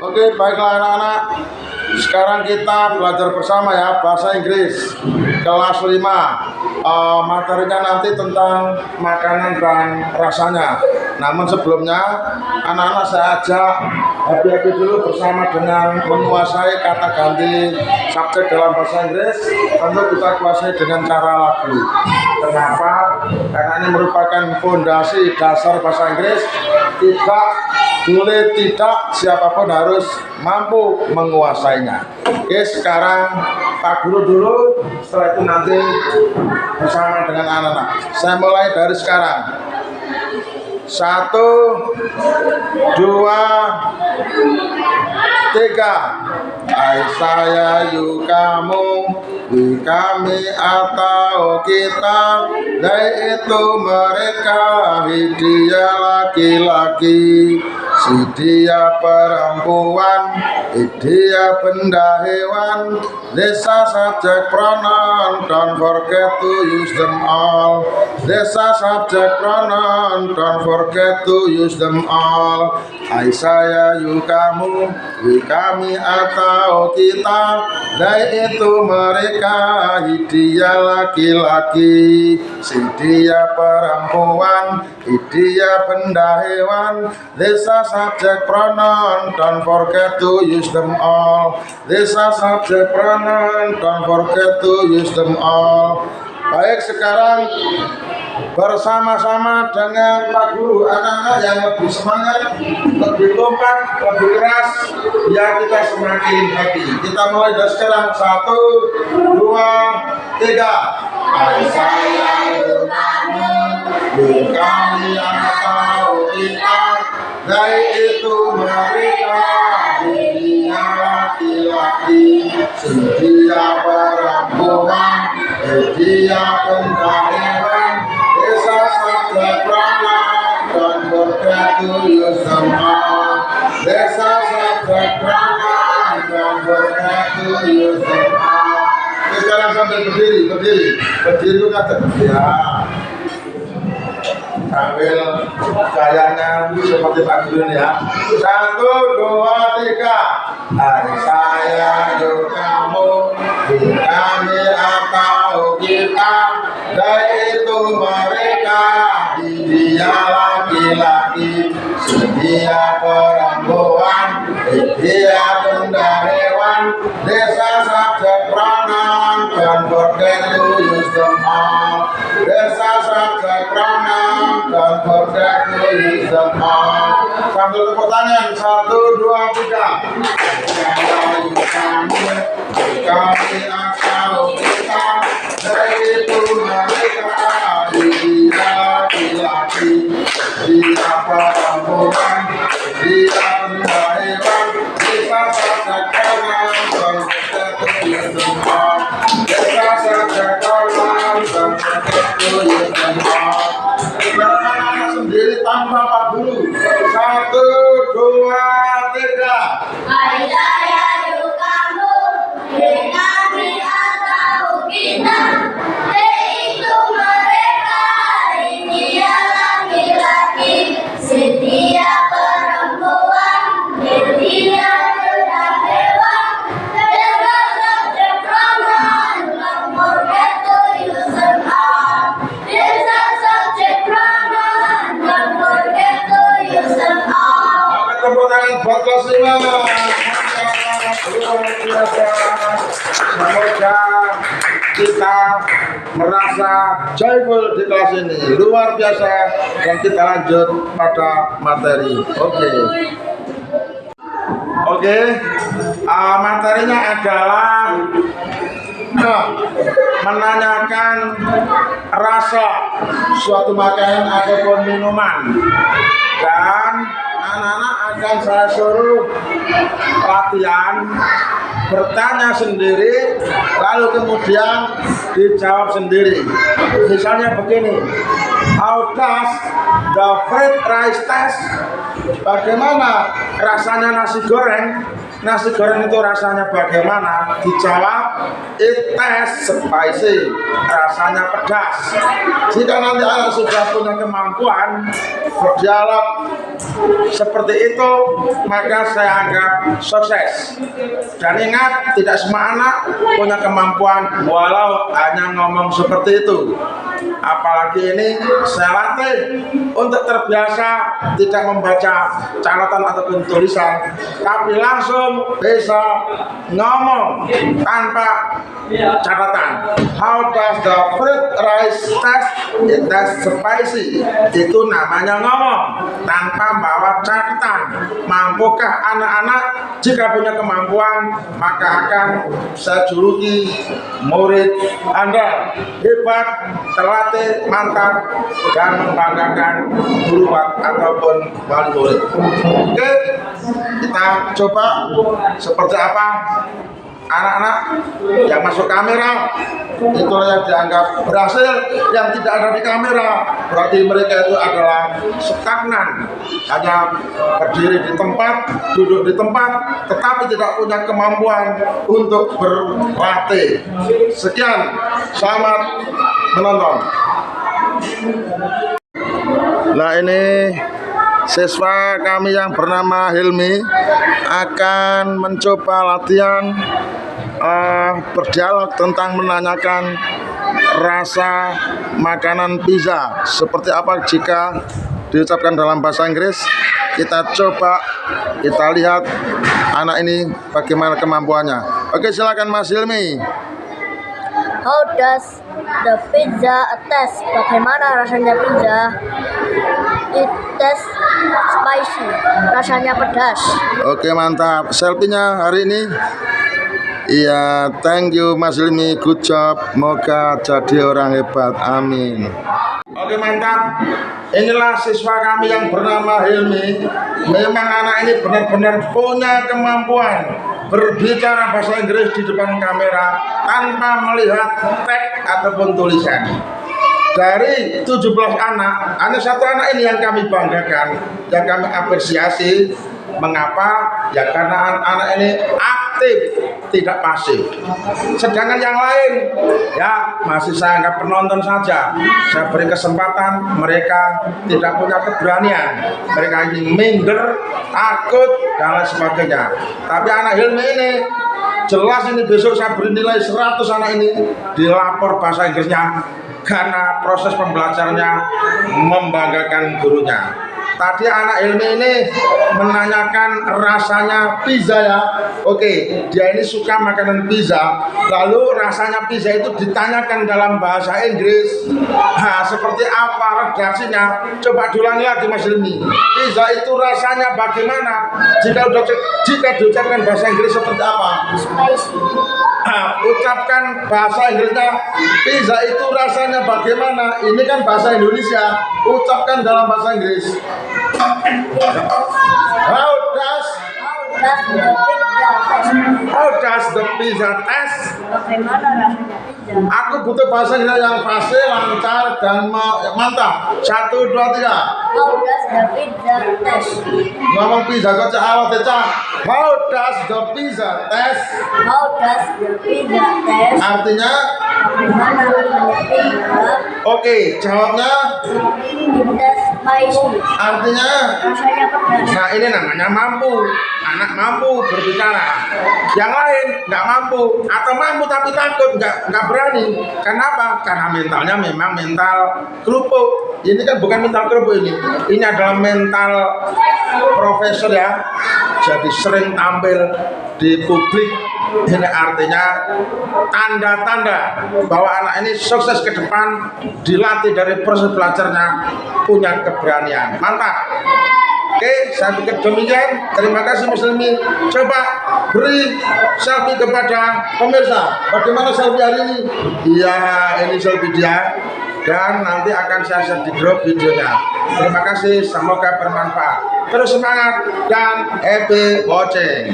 Oke, baiklah anak-anak. Sekarang kita belajar bersama ya bahasa Inggris kelas 5. Materinya nanti tentang makanan dan rasanya. Namun sebelumnya anak-anak saya ajak happy dulu bersama dengan menguasai kata ganti subjek dalam bahasa Inggris. Tentu kita kuasai dengan cara lagu. Kenapa? Karena ini merupakan fondasi dasar bahasa Inggris. Tidak siapapun harus mampu menguasainya. Oke, sekarang Pak Guru dulu, setelah itu nanti bersama dengan anak-anak. Saya mulai dari sekarang. 1, 2, 3. Saya, you, kamu, kami atau kita, yaitu mereka, dia laki-laki, si dia perempuan, dia benda hewan. Desa subject pronoun, don't forget to use them all. Desa subject pronoun, don't forget to use them all. Saya, you, kamu, kami atau kita, yaitu mereka, dia laki-laki, si dia perempuan, dia benda hewan. Desa subject pronoun, don't forget to use them all. Desa subject pronoun, don't forget to use them all. Baik, sekarang bersama-sama dengan Pak Guru, anak-anak yang lebih semangat, lebih kompak, lebih keras, ya kita semakin happy. Kita mulai dari sekarang. 1, 2, 3. Saya, kamu, kami atau kita, yaitu mereka, dia laki-laki, dia perempuan, dia benda hewan. Desa subject pronoun, don't forget to use them all. Desa subject pronoun, don't forget to use them all. Sekarang sambil berdiri itu kata ya. Sambil gayanya seperti Pak Guru ya. 1, 2, 3. Saya, you, kamu, kami atau kita, yaitu mereka, dia laki-laki, dia perempuan, dia benda hewan. Desa subject pronoun, don't forget to use them all. Desa subject pronoun, don't forget to use them all. Sambil tepuk tangan. 1, 2, 3. Saya, kamu, kami atau kita, yaitu mereka, dia laki-laki, dia perempuan, dia benda hewan. Desa subject pronoun, don't forget to use them all. Desa subject pronoun, don't forget to use them all. Anak-anak sendiri tanpa Pak Guru. 1, 2, 3. Saya, you, kamu, kami atau kita, yaitu mereka, dia laki-laki, dia perempuan, dia benda hewan. Desa subject pronoun, don't forget to use them all. Desa subject pronoun, don't forget to use them all. Tepuk tangan buat kelas 5. Luar biasa. Semoga kita merasa joyful di kelas ini. Luar biasa. Dan kita lanjut pada materi. Oke. Materinya adalah menanyakan rasa suatu makanan ataupun minuman. Dan anak-anak akan saya suruh latihan bertanya sendiri, lalu kemudian dijawab sendiri. Misalnya begini, how does the fried rice taste? Bagaimana rasanya nasi goreng. Nasi goreng itu rasanya bagaimana? Dijawab, it tastes spicy, rasanya pedas. Jika nanti anak sudah punya kemampuan berdialog seperti itu, maka saya anggap sukses. Dan ingat, tidak semua anak punya kemampuan walau hanya ngomong seperti itu. Apalagi ini saya latih untuk terbiasa tidak membaca catatan ataupun tulisan, tapi langsung bisa ngomong tanpa catatan. How does the fried rice taste? It tastes spicy. Itu namanya ngomong tanpa bawa catatan. Mampukah anak-anak? Jika punya kemampuan, maka akan saya juluki murid Anda hebat, terlatih, mantap, dan membanggakan guru ataupun wali murid. Oke, kita coba seperti apa anak-anak yang masuk kamera. Itulah yang dianggap berhasil. Yang tidak ada di kamera berarti mereka itu adalah stagnan, hanya berdiri di tempat, duduk di tempat, tetapi tidak punya kemampuan untuk berlatih. Sekian, selamat menonton. Nah, ini siswa kami yang bernama Hilmi akan mencoba latihan berdialog tentang menanyakan rasa makanan pizza seperti apa jika diucapkan dalam bahasa Inggris. Kita coba, kita lihat anak ini bagaimana kemampuannya. Oke, silakan Mas Hilmi. How does the pizza taste? Bagaimana rasanya pizza? It tastes spicy. Rasanya pedas. Oke, mantap. Selfie-nya hari ini. Iya, thank you Mas Hilmi, good job. Moga jadi orang hebat, amin. Oke, mantap. Inilah siswa kami yang bernama Hilmi. Memang anak ini benar-benar punya kemampuan berbicara bahasa Inggris di depan kamera tanpa melihat teks ataupun tulisan. Dari 17 anak, hanya satu anak ini yang kami banggakan, yang kami apresiasi. Mengapa? Ya karena anak ini aktif, tidak pasif. Sedangkan yang lain, ya masih saya anggap penonton saja. Saya beri kesempatan, mereka tidak punya keberanian. Mereka ini minder, takut, dan lain sebagainya. Tapi anak Hilmi ini, jelas ini besok saya beri nilai 100 anak ini dilapor bahasa Inggrisnya. Karena proses pembelajarannya membanggakan gurunya. Tadi anak Hilmi ini menanyakan rasanya pizza ya. Oke, dia ini suka makanan pizza. Lalu rasanya pizza itu ditanyakan dalam bahasa Inggris. Nah, seperti apa redaksinya? Coba diulangi lagi Mas Hilmi. Pizza itu rasanya bagaimana? Jika diucapkan bahasa Inggris seperti apa? Spicy. Ucapkan bahasa Inggrisnya, pizza itu rasanya bagaimana? Ini kan bahasa Indonesia. Ucapkan dalam bahasa Inggris. How does the pizza taste? Bagaimana rasanya pizza? Aku butuh bahasa Inggris yang fasih, lancar, dan mantap. 1, 2, 3. How does the pizza taste? Ngomong pizza kok cak awal tecak. How does the pizza taste? How does the pizza taste? Artinya, Bagaimana rasanya pizza? oke, jawabnya. It tastes spicy. Artinya, Rasanya pedas. nah ini namanya mampu. Anak mampu berbicara. Yang lain nggak mampu atau mampu tapi takut, nggak berani. Kenapa? Karena mentalnya memang mental kerupuk. Ini kan bukan mental kerupuk ini. Ini adalah mental profesor ya. Jadi sering tampil di publik. Ini artinya tanda-tanda bahwa anak ini sukses ke depan, dilatih dari proses belajarnya, punya keberanian. Mantap. Oke, saya pikir demikian. Terima kasih Mas Hilmi. Coba beri selfie kepada pemirsa. Bagaimana selfie hari ini? Iya, ini selfie dia. Dan nanti akan saya share di grup videonya. Terima kasih, semoga bermanfaat. Terus semangat dan happy watching.